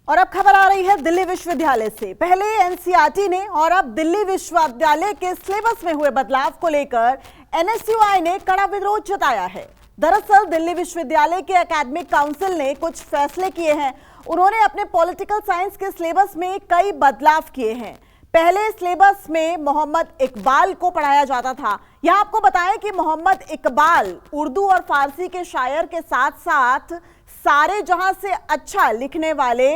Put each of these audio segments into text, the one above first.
और अब खबर आ रही है दिल्ली विश्वविद्यालय से। पहले एनसीईआरटी ने और अब दिल्ली विश्वविद्यालय के सिलेबस में हुए बदलाव को लेकर एनएसयूआई ने कड़ा विरोध जताया है। दरअसल दिल्ली विश्वविद्यालय के एकेडमिक काउंसिल ने कुछ फैसले किए हैं। उन्होंने अपने पॉलिटिकल साइंस के सिलेबस में कई बदलाव किए हैं। पहले सिलेबस में मोहम्मद इकबाल को पढ़ाया जाता था। यहां आपको बताएं कि मोहम्मद इकबाल उर्दू और फारसी के शायर के साथ साथ सारे जहां से अच्छा लिखने वाले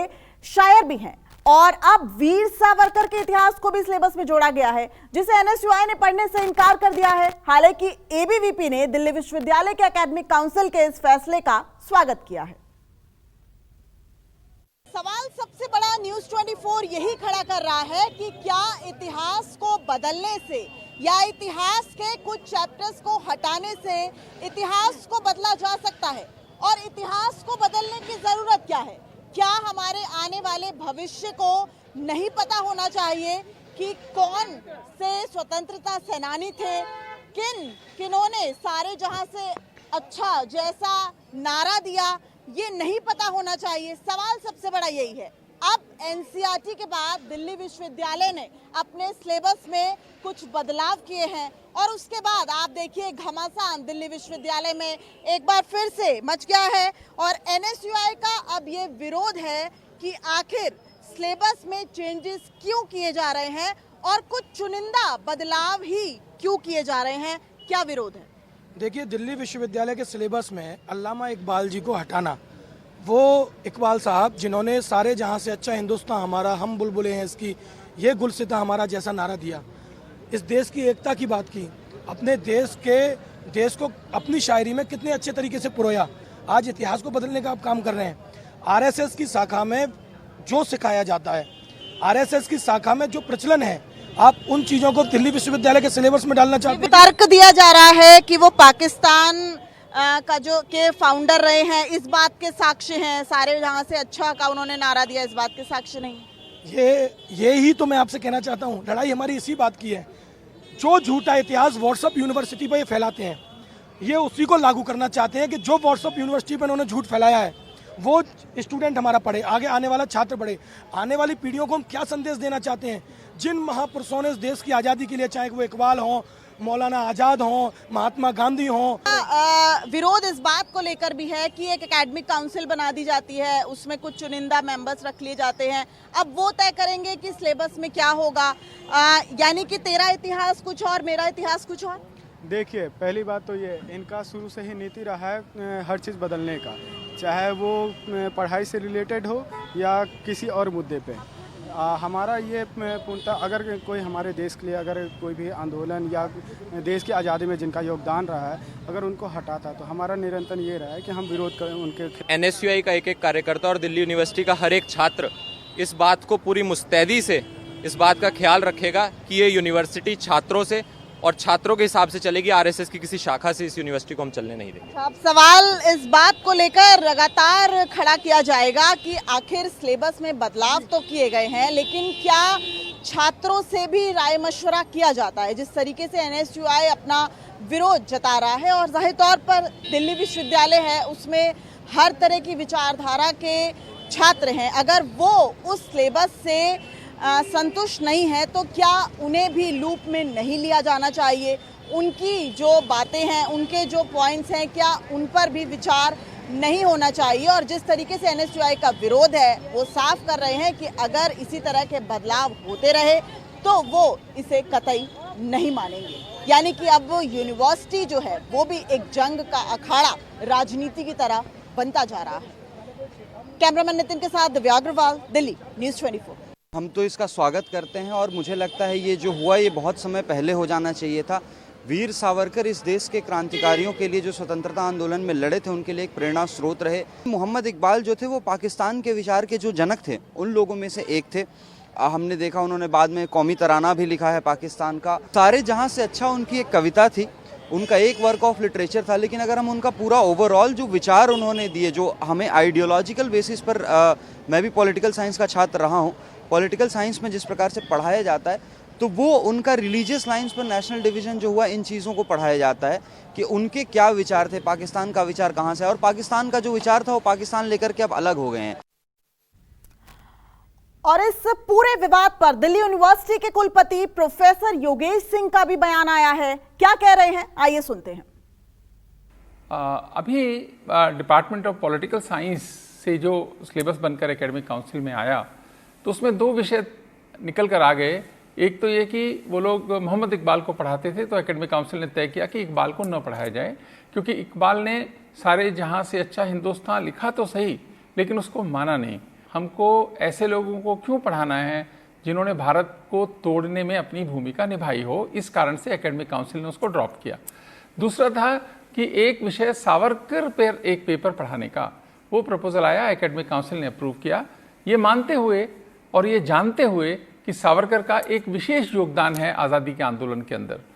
शायर भी हैं। और अब वीर सावरकर के इतिहास को भी सिलेबस में जोड़ा गया है, जिसे एनएसयूआई ने पढ़ने से इनकार कर दिया है। हालांकि एबीवीपी ने दिल्ली विश्वविद्यालय के एकेडमिक काउंसिल के इस फैसले का स्वागत किया है। सवाल सबसे बड़ा न्यूज़ 24 यही खड़ा कर रहा है कि क्या इतिहास को बदलने से या इतिहास के कुछ चैप्टर्स को हटाने से इतिहास को बदला जा सकता है, और इतिहास को बदलने की जरूरत क्या है? क्या हमारे आने वाले भविष्य को नहीं पता होना चाहिए कि कौन से स्वतंत्रता सेनानी थे, किन्होंने सारे जहां से अच्छा जैसा नारा दिया, ये नहीं पता होना चाहिए? सवाल सबसे बड़ा यही है। अब एनसीईआरटी के बाद दिल्ली विश्वविद्यालय ने अपने सिलेबस में कुछ बदलाव किए हैं और उसके बाद आप देखिए घमासान दिल्ली विश्वविद्यालय में एक बार फिर से मच गया है। और एनएसयूआई का अब ये विरोध है कि आखिर सिलेबस में चेंजेस क्यों किए जा रहे हैं और कुछ चुनिंदा बदलाव ही क्यों किए जा रहे हैं। क्या विरोध है? देखिए, दिल्ली विश्वविद्यालय के सिलेबस में अल्लामा इकबाल जी को हटाना, वो इकबाल साहब जिन्होंने सारे जहां से अच्छा हिंदुस्तान हमारा, हम बुलबुलें हैं इसकी, ये गुलसिता हमारा जैसा नारा दिया, इस देश की एकता की बात की, अपने देश को अपनी शायरी में कितने अच्छे तरीके से पुरोया। आज इतिहास को बदलने का आप काम कर रहे हैं। आरएसएस की शाखा में जो सिखाया जाता है, आरएसएस की शाखा में जो प्रचलन है, आप उन चीजों को दिल्ली विश्वविद्यालय के सिलेबस में डालना चाहते हैं। तर्क दिया जा रहा है कि वो पाकिस्तान का जो के फाउंडर रहे हैं, इस बात के साक्ष्य हैं। सारे जहां से अच्छा का उन्होंने नारा दिया, इस बात के साक्ष्य नहीं। ये ही तो मैं आपसे कहना चाहता हूँ। लड़ाई हमारी इसी बात की है। जो झूठा इतिहास व्हाट्सएप यूनिवर्सिटी पर ये फैलाते हैं, ये उसी को लागू करना चाहते हैं कि जो व्हाट्सएप यूनिवर्सिटी पर उन्होंने झूठ फैलाया है, वो स्टूडेंट हमारा पढ़े, आगे आने वाला छात्र पढ़े। आने वाली पीढ़ियों को हम क्या संदेश देना चाहते हैं? जिन महापुरुषों ने इस देश की आज़ादी के लिए, चाहे वो इकबाल हो, मौलाना आजाद हो, महात्मा गांधी हो। विरोध इस बात को लेकर भी है कि एक एकेडमिक काउंसिल बना दी जाती है, उसमें कुछ चुनिंदा मेंबर्स रख लिए जाते हैं। अब वो तय करेंगे कि सिलेबस में क्या होगा, यानी कि तेरा इतिहास कुछ और, मेरा इतिहास कुछ और। देखिए, पहली बात तो ये इनका शुरू से ही नीति रहा है हर चीज़ बदलने का, चाहे वो पढ़ाई से रिलेटेड हो या किसी और मुद्दे पे। हमारा ये पूर्णतः, अगर कोई हमारे देश के लिए अगर कोई भी आंदोलन या देश की आज़ादी में जिनका योगदान रहा है, अगर उनको हटाता, तो हमारा निरंतर ये रहा है कि हम विरोध करें उनके। एनएसयूआई का एक एक कार्यकर्ता और दिल्ली यूनिवर्सिटी का हर एक छात्र इस बात को पूरी मुस्तैदी से इस बात का ख्याल रखेगा कि ये यूनिवर्सिटी छात्रों से और छात्रों के हिसाब से चलेगी। आरएसएस की किसी शाखा से इस यूनिवर्सिटी को हम चलने नहीं देंगे। अब सवाल इस बात को लेकर लगातार खड़ा किया जाएगा कि आखिर सिलेबस में बदलाव तो किए गए हैं, लेकिन क्या छात्रों से भी राय मशवरा किया जाता है? जिस तरीके से एनएसयूआई अपना विरोध जता रहा है, और जाहिर तौर पर दिल्ली विश्वविद्यालय है, उसमें हर तरह की विचारधारा के छात्र हैं। अगर वो उस सिलेबस से संतुष्ट नहीं है तो क्या उन्हें भी लूप में नहीं लिया जाना चाहिए? उनकी जो बातें हैं, उनके जो पॉइंट्स हैं, क्या उन पर भी विचार नहीं होना चाहिए? और जिस तरीके से एनएसयूआई का विरोध है, वो साफ कर रहे हैं कि अगर इसी तरह के बदलाव होते रहे तो वो इसे कतई नहीं मानेंगे। यानी कि अब वो यूनिवर्सिटी जो है वो भी एक जंग का अखाड़ा राजनीति की तरह बनता जा रहा है। कैमरामैन नितिन के साथ दिव्या अग्रवाल, दिल्ली न्यूज़ 24। हम तो इसका स्वागत करते हैं और मुझे लगता है ये जो हुआ ये बहुत समय पहले हो जाना चाहिए था। वीर सावरकर इस देश के क्रांतिकारियों के लिए जो स्वतंत्रता आंदोलन में लड़े थे, उनके लिए एक प्रेरणा स्रोत रहे। मोहम्मद इकबाल जो थे वो पाकिस्तान के विचार के जो जनक थे, उन लोगों में से एक थे। हमने देखा उन्होंने बाद में कौमी तराना भी लिखा है पाकिस्तान का। सारे जहां से अच्छा उनकी एक कविता थी, उनका एक वर्क ऑफ लिटरेचर था। लेकिन अगर हम उनका पूरा ओवरऑल जो विचार उन्होंने दिए, जो हमें आइडियोलॉजिकल बेसिस पर, मैं भी पॉलिटिकल साइंस का छात्र रहा हूँ, पॉलिटिकल साइंस में जिस प्रकार से पढ़ाया जाता है, तो वो उनका रिलीजियस लाइंस पर नेशनल डिवीज़न जो हुआ, इन चीज़ों को पढ़ाया जाता है कि उनके क्या विचार थे, पाकिस्तान का विचार कहाँ से है, और पाकिस्तान का जो विचार था वो पाकिस्तान लेकर के अब अलग हो गए हैं। और इस पूरे विवाद पर दिल्ली यूनिवर्सिटी के कुलपति प्रोफेसर योगेश सिंह का भी बयान आया है। क्या कह रहे हैं, आइए सुनते हैं। अभी डिपार्टमेंट ऑफ पॉलिटिकल साइंस से जो सिलेबस बनकर एकेडमिक काउंसिल में आया तो उसमें दो विषय निकल कर आ गए। एक तो ये कि वो लोग मोहम्मद इकबाल को पढ़ाते थे, तो एकेडमिक काउंसिल ने तय किया कि इकबाल को न पढ़ाया जाए, क्योंकि इकबाल ने सारे जहां से अच्छा हिंदुस्तान लिखा तो सही, लेकिन उसको माना नहीं। हमको ऐसे लोगों को क्यों पढ़ाना है जिन्होंने भारत को तोड़ने में अपनी भूमिका निभाई हो, इस कारण से एकेडमिक काउंसिल ने उसको ड्रॉप किया। दूसरा था कि एक विषय सावरकर पर एक पेपर पढ़ाने का, वो प्रपोजल आया, एकेडमिक काउंसिल ने अप्रूव किया, ये मानते हुए और ये जानते हुए कि सावरकर का एक विशेष योगदान है आज़ादी के आंदोलन के अंदर।